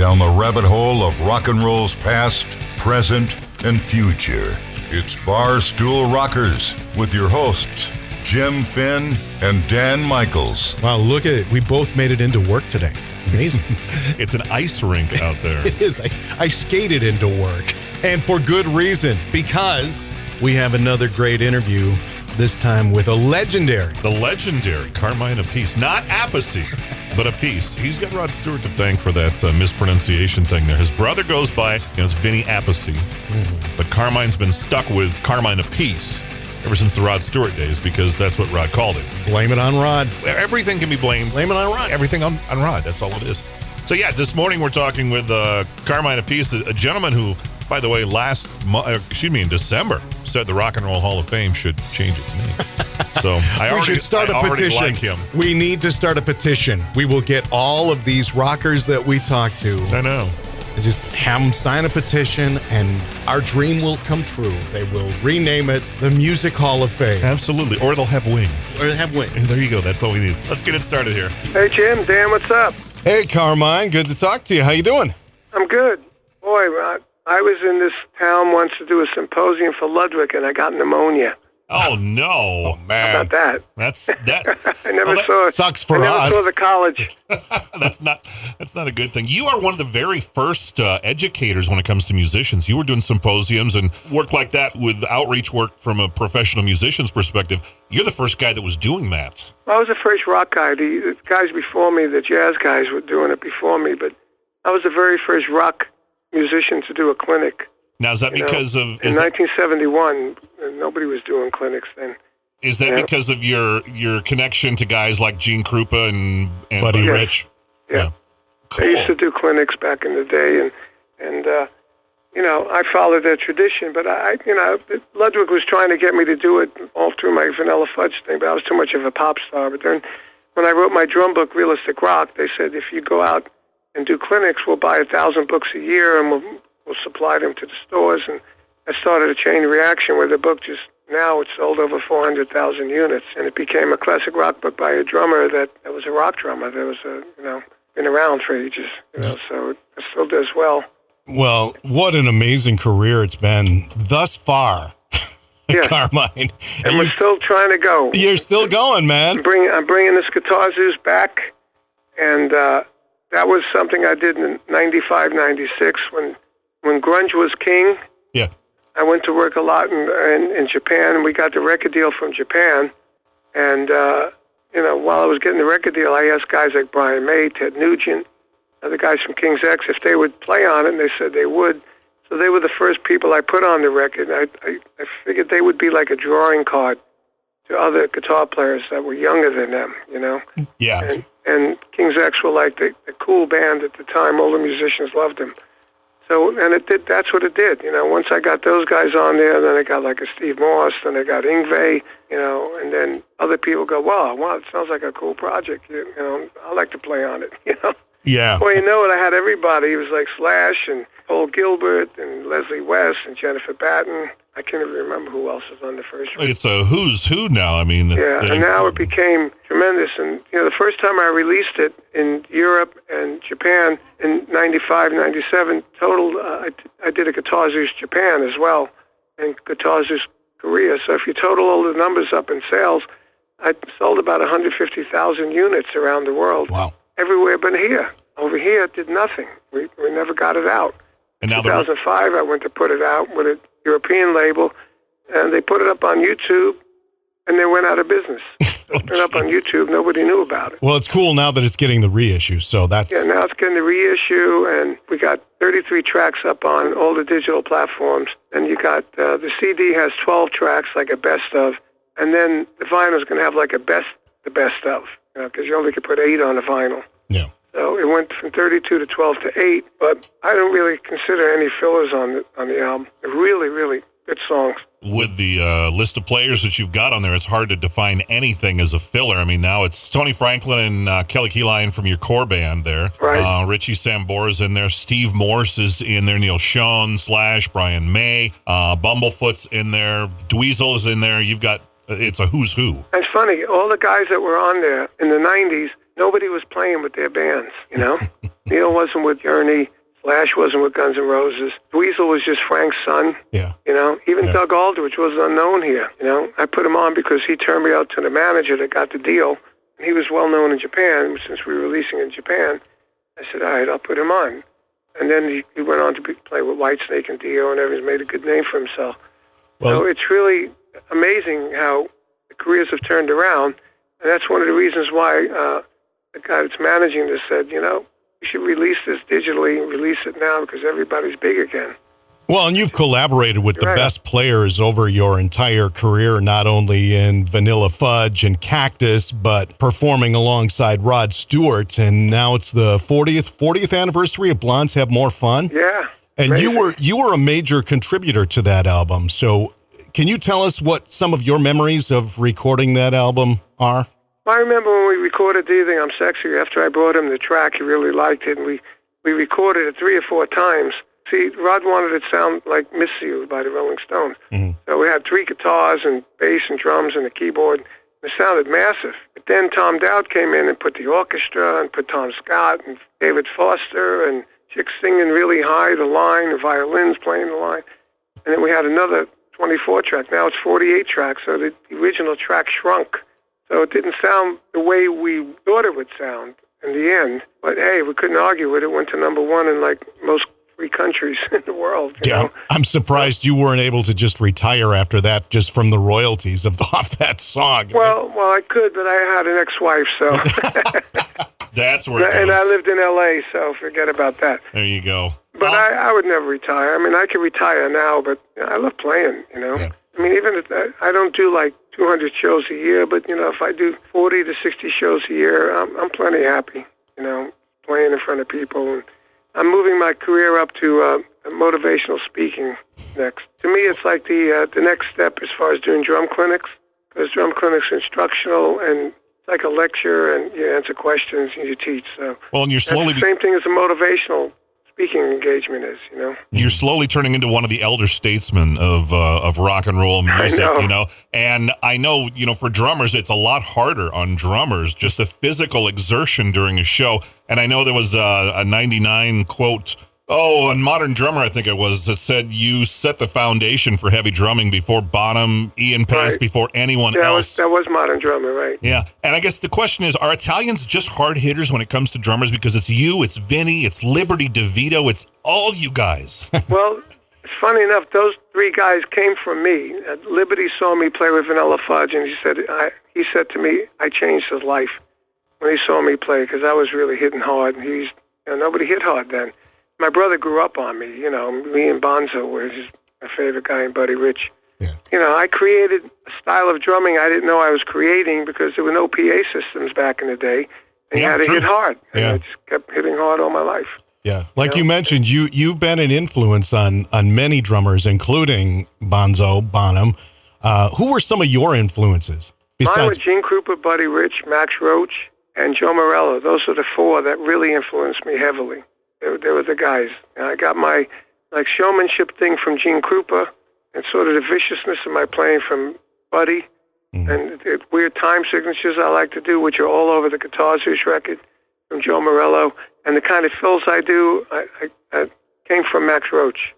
down the rabbit hole of rock and roll's past, present, and future. It's Barstool Rockers with your hosts, Jim Finn and Dan Michaels. Wow, look at it. We both made it into work today. Amazing. It's an ice rink out there. It is. I skated into work. And for good reason, because we have another great interview, this time with a legendary. The legendary Carmine Appice. Not Appice, but Appice. He's got Rod Stewart to thank for that mispronunciation thing there. His brother goes by, it's Vinny Appice. Mm-hmm. But Carmine's been stuck with Carmine Appice ever since the Rod Stewart days, because that's what Rod called it. Blame it on Rod. Everything can be blamed. Blame it on Rod. Everything on Rod. That's all it is. So yeah, this morning we're talking with Carmine Appice, a gentleman who, by the way, in December, said the Rock and Roll Hall of Fame should change its name. So we should start a petition. Like him. We need to start a petition. We will get all of these rockers that we talk to. I know. And just have them sign a petition, and our dream will come true. They will rename it the Music Hall of Fame. Absolutely. Or they'll have wings. Or have wings. And there you go. That's all we need. Let's get it started here. Hey, Jim. Dan, what's up? Hey, Carmine. Good to talk to you. How you doing? I'm good. Boy, I was in this town once to do a symposium for Ludwig, and I got pneumonia. Oh, no. Oh, man. How about that? That's that. I never saw it. Sucks for us. I never saw the college. That's not a good thing. You are one of the very first educators when it comes to musicians. You were doing symposiums and work like that with outreach work from a professional musician's perspective. You're the first guy that was doing that. I was the first rock guy. The guys before me, the jazz guys, were doing it before me, but I was the very first rock musician to do a clinic. Now, is that because of... In 1971, nobody was doing clinics then. Is that because of your connection to guys like Gene Krupa and Buddy Rich? Yeah. Cool. They used to do clinics back in the day, and I followed their tradition, but Ludwig was trying to get me to do it all through my Vanilla Fudge thing, but I was too much of a pop star. But then when I wrote my drum book, Realistic Rock, they said, if you go out and do clinics, we'll buy 1,000 books a year, and we'll supply them to the stores. And I started a chain reaction where the book now it's sold over 400,000 units, and it became a classic rock book by a drummer that was a rock drummer that was been around for ages, so it still does well. Well, what an amazing career it's been thus far, yes. Carmine. And we're still trying to go. You're still going, man. I'm bringing this Guitar Zeus back, and that was something I did in 95, 96 when grunge was king. Yeah. I went to work a lot in Japan, and we got the record deal from Japan. And, while I was getting the record deal, I asked guys like Brian May, Ted Nugent, the guys from King's X, if they would play on it, and they said they would. So they were the first people I put on the record. I figured they would be like a drawing card to other guitar players that were younger than them, Yeah. And King's X were like the cool band at the time. All the musicians loved them. So, and it did. That's what it did. Once I got those guys on there, then I got like a Steve Morse, then I got Yngwie, and then other people go, wow, it sounds like a cool project. I like to play on it, Yeah. Well, you know what? I had everybody. It was like Slash and Paul Gilbert and Leslie West and Jennifer Batten. I can't even remember who else was on the first one. It's a who's who now. I mean, and now it became tremendous. And, the first time I released it in Europe and Japan in 95, 97, total, I did a Guitar Zeus Japan as well, and Guitar Zeus Korea. So if you total all the numbers up in sales, I sold about 150,000 units around the world. Wow. Everywhere but here. Over here, it did nothing. We never got it out. And now 2005, I went to put it out with a European label, and they put it up on YouTube, and they went out of business. Put it up on YouTube, nobody knew about it. Well, it's cool now that it's getting the reissue, so that's... Yeah, now it's getting the reissue, and we got 33 tracks up on all the digital platforms, and you got, the CD has 12 tracks, like a best of, and then the vinyl is going to have like the best of, because you only could put 8 on the vinyl. Yeah. So it went from 32 to 12 to 8, but I don't really consider any fillers on the album. They're really, really good songs. With the list of players that you've got on there, it's hard to define anything as a filler. I mean, now it's Tony Franklin and Kelly Keyline from your core band there. Right. Richie Sambora's in there. Steve Morse is in there. Neil Schon, Slash, Brian May. Bumblefoot's in there. Dweezil is in there. You've got... It's a who's who. It's funny. All the guys that were on there in the 90s, nobody was playing with their bands, you know? Neil wasn't with Journey. Slash wasn't with Guns N' Roses. Dweezil was just Frank's son. Yeah. You know, even Doug Aldrich was unknown here. You know, I put him on because he turned me out to the manager that got the deal. And he was well known in Japan since we were releasing in Japan. I said, all right, I'll put him on. And then he went on to play with Whitesnake and Dio and everything. Made a good name for himself. Well, so it's really amazing how the careers have turned around. And that's one of the reasons why the guy that's managing this said, you know, we should release this digitally and release it now because everybody's big again. Well, and you've collaborated with the best players over your entire career, not only in Vanilla Fudge and Cactus, but performing alongside Rod Stewart. And now it's the 40th anniversary of Blondes Have More Fun. Yeah. And amazing. you were a major contributor to that album. So can you tell us what some of your memories of recording that album are? I remember when we recorded Do You Think I'm Sexy, after I brought him the track, he really liked it, and we recorded it 3 or 4 times. See, Rod wanted it to sound like Miss You by the Rolling Stones. Mm-hmm. So we had 3 guitars and bass and drums and a keyboard. It sounded massive. But then Tom Dowd came in and put the orchestra and put Tom Scott and David Foster and chicks singing really high the line, the violins playing the line. And then we had another 24 track. Now it's 48 tracks, so the original track shrunk. So it didn't sound the way we thought it would sound in the end. But hey, we couldn't argue with it. It went to number 1 in like most free countries in the world. You know? I'm surprised you weren't able to just retire after that, just from the royalties off that song. Well, I could, but I had an ex-wife, so. That's where it goes. And I lived in L.A., so forget about that. There you go. But I would never retire. I mean, I could retire now, but I love playing, you know. Yeah. I mean, even if I don't do like 200 shows a year, but, you know, if I do 40 to 60 shows a year, I'm plenty happy, you know, playing in front of people. And I'm moving my career up to motivational speaking next. To me, it's like the next step as far as doing drum clinics, because drum clinics are instructional and it's like a lecture, and you answer questions and you teach. So well, and you're slowly that's the same thing as a motivational speaking engagement is, you know. You're slowly turning into one of the elder statesmen of rock and roll music, you know. And I know, you know, for drummers, it's a lot harder on drummers, just the physical exertion during a show. And I know there was a 99 quote, a Modern Drummer, I think it was, that said you set the foundation for heavy drumming before Bonham, Ian Paice, before anyone else. That was Modern Drummer, right. Yeah. And I guess the question is, are Italians just hard hitters when it comes to drummers? Because it's you, it's Vinny, it's Liberty DeVito, it's all you guys. Well, it's funny enough, those 3 guys came from me. Liberty saw me play with Vanilla Fudge, and he said to me, I changed his life when he saw me play, because I was really hitting hard. And nobody hit hard then. My brother grew up on me, you know. Me and Bonzo were my favorite guy, and Buddy Rich. Yeah. You know, I created a style of drumming I didn't know I was creating because there were no PA systems back in the day. And you had to hit hard. And I just kept hitting hard all my life. Yeah, like you mentioned, you've been an influence on many drummers, including Bonham. Who were some of your influences? Mine were Gene Krupa, Buddy Rich, Max Roach, and Joe Morello. Those are the 4 that really influenced me heavily. They were the guys. And I got my showmanship thing from Gene Krupa, and sort of the viciousness of my playing from Buddy, and the weird time signatures I like to do, which are all over the Guitar Zeus record, from Joe Morello, and the kind of fills I do, I came from Max Roach.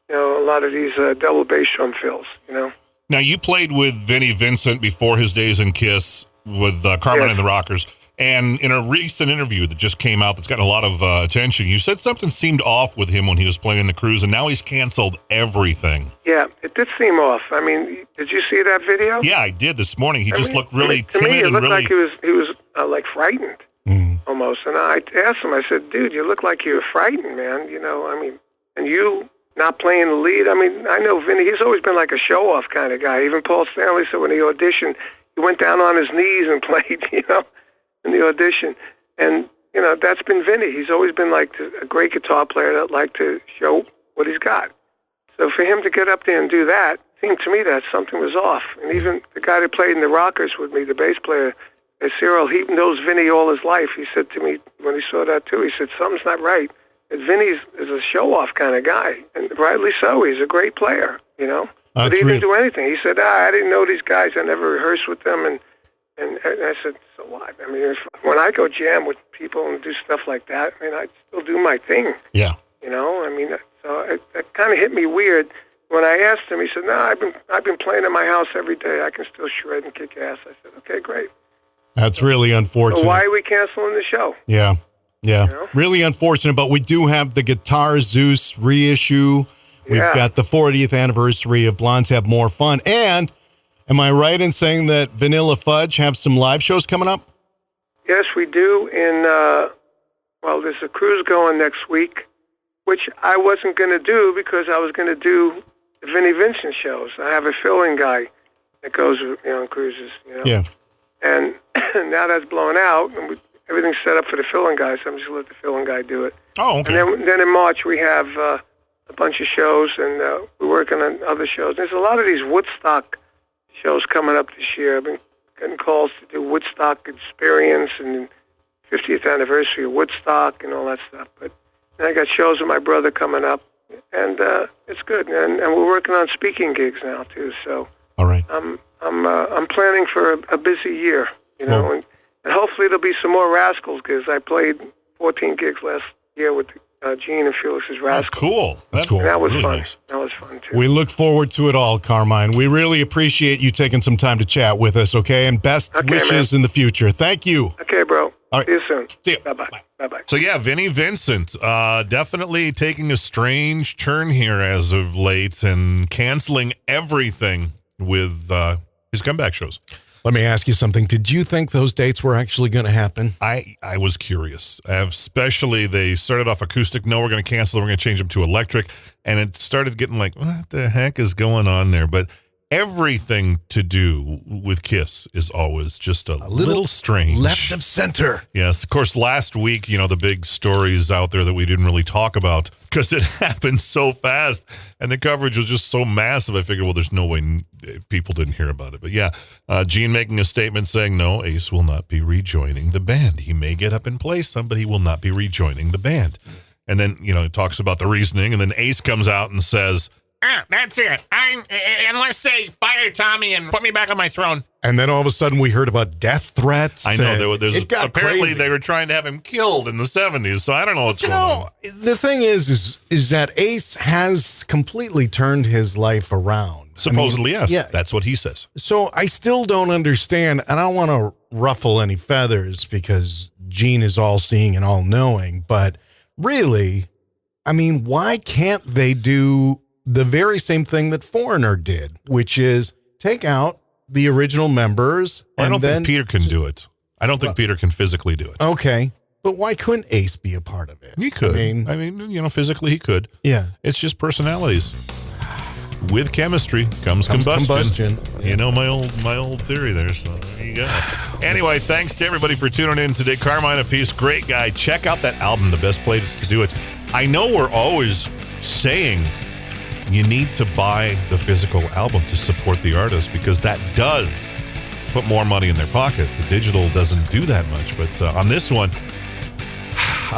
You know, a lot of these double bass drum fills, you know. Now, you played with Vinnie Vincent before his days in Kiss with Carmine and the Rockers. And in a recent interview that just came out that's gotten a lot of attention, you said something seemed off with him when he was playing the cruise, and now he's canceled everything. Yeah, it did seem off. I mean, did you see that video? Yeah, I did this morning. He just looked really timid to me, it and looked really... like he was like frightened, almost. And I asked him, I said, dude, you look like you were frightened, man. You know, I mean, and you not playing the lead. I mean, I know Vinny, he's always been like a show-off kind of guy. Even Paul Stanley said when he auditioned, he went down on his knees and played, you know, in the audition. And, you know, that's been Vinny. He's always been like a great guitar player that liked to show what he's got. So for him to get up there and do that, seemed to me that something was off. And even the guy that played in the Rockers with me, the bass player, Cyril, he knows Vinny all his life. He said to me when he saw that too, he said, something's not right. And Vinny is a show-off kind of guy. And rightly so. He's a great player, you know. But he didn't do anything. He said, I didn't know these guys. I never rehearsed with them. And And I said, so what? I mean, when I go jam with people and do stuff like that, I mean, I still do my thing. Yeah. You know, I mean, so it kind of hit me weird. When I asked him, he said, no, I've been playing in my house every day. I can still shred and kick ass. I said, okay, great. That's really unfortunate. So why are we canceling the show? Yeah. Yeah. You know? Really unfortunate, but we do have the Guitar Zeus reissue. We've got the 40th anniversary of Blondes Have More Fun. And am I right in saying that Vanilla Fudge have some live shows coming up? Yes, we do. There's a cruise going next week, which I wasn't going to do because I was going to do the Vinnie Vincent shows. I have a fill-in guy that goes, on cruises. Yeah. And now that's blown out, and everything's set up for the fill-in guy, so I'm just going to let the fill-in guy do it. Oh, okay. And then in March we have a bunch of shows, and we're working on other shows. There's a lot of these Woodstock shows coming up this year. I've been getting calls to do Woodstock Experience and 50th anniversary of Woodstock and all that stuff. But I got shows with my brother coming up, and it's good. And we're working on speaking gigs now too. So all right. I'm planning for a busy year, and hopefully there'll be some more Rascals gigs. I played 14 gigs last year with Gene and Felix's Rascals. Oh, cool. That's cool. And that was really fun. nice. That was fun too. We look forward to it all, Carmine. We really appreciate you taking some time to chat with us, okay? And best wishes in the future. Thank you. Okay, bro. All right. See you soon. See you. Bye-bye. Bye-bye. So, yeah, Vinnie Vincent definitely taking a strange turn here as of late and canceling everything with his comeback shows. Let me ask you something. Did you think those dates were actually going to happen? I was curious, especially they started off acoustic. No, we're going to cancel. We're going to change them to electric. And it started getting like, what the heck is going on there? But everything to do with Kiss is always just a little strange. Left of center. Yes. Of course, last week, the big stories out there that we didn't really talk about because it happened so fast and the coverage was just so massive. I figured, well, there's no way people didn't hear about it. But yeah, Gene making a statement saying, no, Ace will not be rejoining the band. He may get up and play some, but he will not be rejoining the band. And then, it talks about the reasoning. And then Ace comes out and says, that's it. Unless they fire Tommy and put me back on my throne. And then all of a sudden we heard about death threats. I know there's it got apparently crazy. They were trying to have him killed in the 70s. So I don't know what's going on. The thing is that Ace has completely turned his life around. Supposedly, yes. Yeah. That's what he says. So I still don't understand. I don't want to ruffle any feathers because Gene is all-seeing and all-knowing. But really, why can't they do the very same thing that Foreigner did, which is take out the original members? I don't think Peter can do it. I don't think Peter can physically do it. Okay. But why couldn't Ace be a part of it? He could. Physically he could. Yeah. It's just personalities. With chemistry comes combustion. My old theory there. So there you go. Anyway, thanks to everybody for tuning in today. Carmine Appice, great guy. Check out that album, the best place to do it. I know we're always saying you need to buy the physical album to support the artist because that does put more money in their pocket. The digital doesn't do that much. But on this one,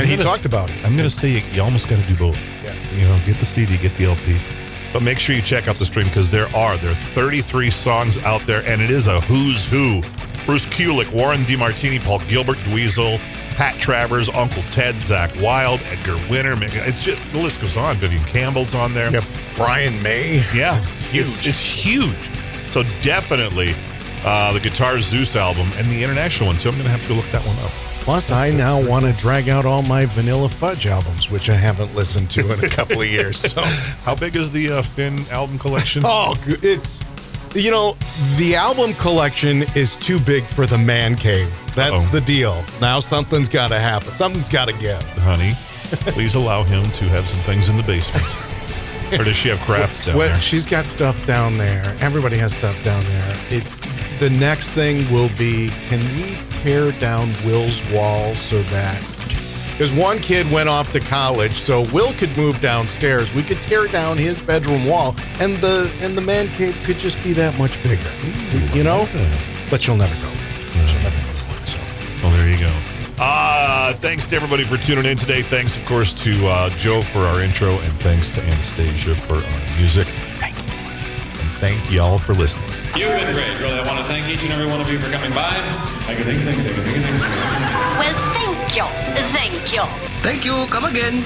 he talked about it. I'm going to say you almost got to do both. Yeah. Get the CD, get the LP. But make sure you check out the stream because there are 33 songs out there, and it is a who's who. Bruce Kulick, Warren DeMartini, Paul Gilbert, Dweezil, Pat Travers, Uncle Ted, Zach Wilde, Edgar Winter. It's just, the list goes on. Vivian Campbell's on there. Yep. Brian May. Yeah. It's huge. It's huge. So definitely the Guitar Zeus album and the international one, too. I'm going to have to go look that one up. Plus, I now want to drag out all my Vanilla Fudge albums, which I haven't listened to in a couple of years. So, how big is the Finn album collection? Oh, it's, the album collection is too big for the man cave. That's the deal. Now something's got to happen. Something's got to give. Honey, please allow him to have some things in the basement. Or does she have crafts down there? She's got stuff down there. Everybody has stuff down there. The next thing will be, can we tear down Will's wall so that, because one kid went off to college, so Will could move downstairs. We could tear down his bedroom wall, and the man cave could just be that much bigger. But you'll never go. She'll never go to it. So, well, there you go. Thanks to everybody for tuning in today. Thanks, of course, to Joe for our intro, and thanks to Anastasia for our music. Thank you. And thank y'all for listening. You've been great. Really, I want to thank each and every one of you for coming by. Thank you. Well, thank you. Thank you. Come again.